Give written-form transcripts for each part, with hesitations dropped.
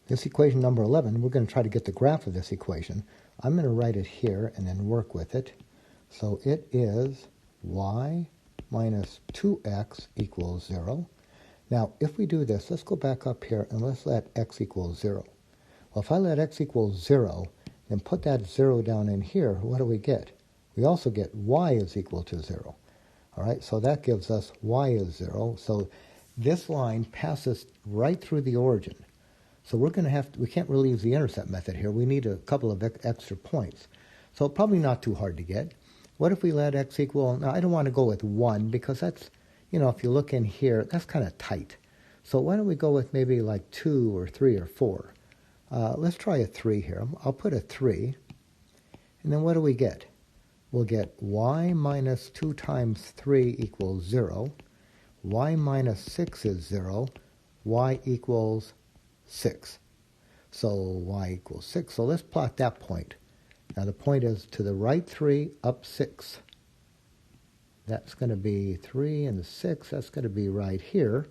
This equation number 11, we're going to try to get the graph of this equation. I'm going to write it here and then work with it. So it is y minus 2x equals 0. Now, if we do this, let's go back up here and let's let x equal 0. Well, if I let x equal 0, then put that 0 down in here, what do we get? We also get y is equal to 0. All right, so that gives us y is 0. So this line passes right through the origin. So we're going to have to, we can't really use the intercept method here. We need a couple of extra points. So probably not too hard to get. What if we let x equal, now I don't want to go with 1 because that's, you know, if you look in here, that's kind of tight. So why don't we go with maybe like 2 or 3 or 4? Let's try a 3 here. I'll put a 3. And then what do we get? We'll get y minus 2 times 3 equals 0. Y minus 6 is 0. Y equals 6. So y equals 6. So let's plot that point. Now the point is to the right 3, up 6. That's going to be 3 and the 6. That's going to be right here.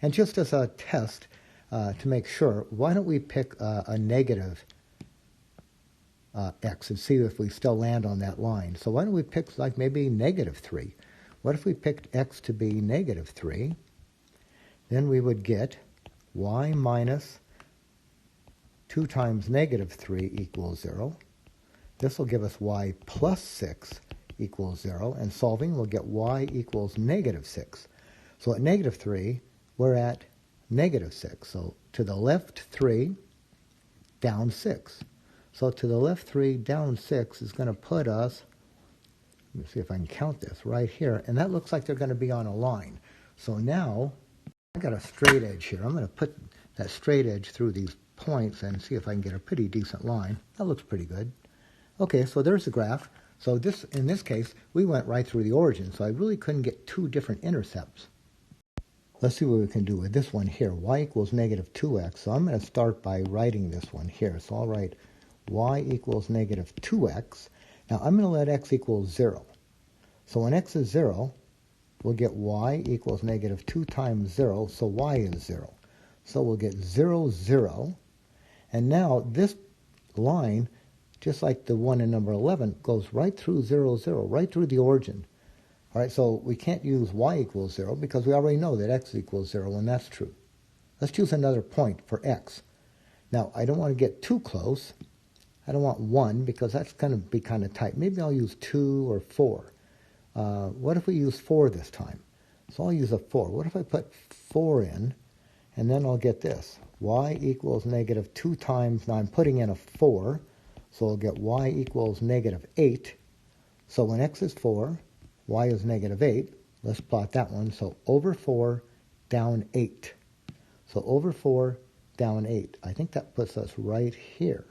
And just as a test to make sure, why don't we pick a negative x and see if we still land on that line. So why don't we pick like maybe negative 3? What if we picked x to be negative 3? Then we would get y minus 2 times negative 3 equals 0. This will give us y plus 6 equals 0. And solving, we'll get y equals negative 6. So at negative 3, we're at negative 6. So to the left 3, down 6. So to the left 3, down 6 is going to put us, let me see if I can count this, right here. And that looks like they're going to be on a line. So now, I got a straight edge here. I'm going to put that straight edge through these points and see if I can get a pretty decent line. That looks pretty good. Okay, so there's the graph. So this, in this case, we went right through the origin. So I really couldn't get two different intercepts. Let's see what we can do with this one here. Y equals negative 2x. So I'm going to start by writing this one here. So I'll write y equals negative 2x. Now I'm going to let x equal 0. So when x is 0, we'll get y equals negative 2 times 0. So y is 0. So we'll get 0, 0. And now this line, just like the one in number 11, goes right through 0, 0, right through the origin. All right, so we can't use y equals 0 because we already know that x equals 0 when that's true. Let's choose another point for x. Now, I don't want to get too close. I don't want 1 because that's going to be kind of tight. Maybe I'll use 2 or 4. What if we use 4 this time? So I'll use a 4. What if I put 4 in, and then I'll get this. Y equals negative 2 times, now I'm putting in a 4, so I'll get y equals negative 8. So when x is 4, y is negative 8. Let's plot that one. So over 4, down 8. So over 4, down 8. I think that puts us right here.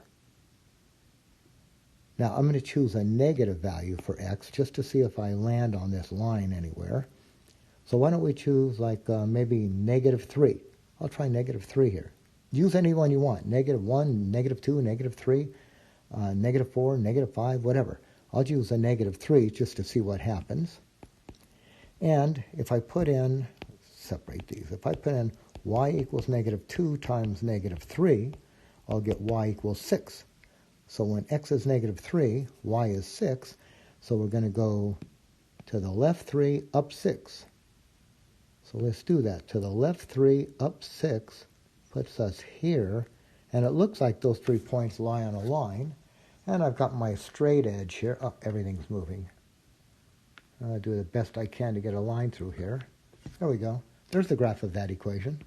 Now I'm going to choose a negative value for x just to see if I land on this line anywhere. So why don't we choose like maybe negative 3. I'll try negative 3 here. Use any one you want. Negative 1, negative 2, negative 3, negative 4, negative 5, whatever. I'll use a negative 3 just to see what happens. And if I put in, separate these, if I put in y equals negative 2 times negative 3, I'll get y equals 6. So when x is negative 3, y is 6. So we're going to go to the left 3, up 6. So let's do that. To the left 3, up 6 puts us here. And it looks like those 3 points lie on a line. And I've got my straight edge here. Oh, everything's moving. I'll do the best I can to get a line through here. There we go. There's the graph of that equation.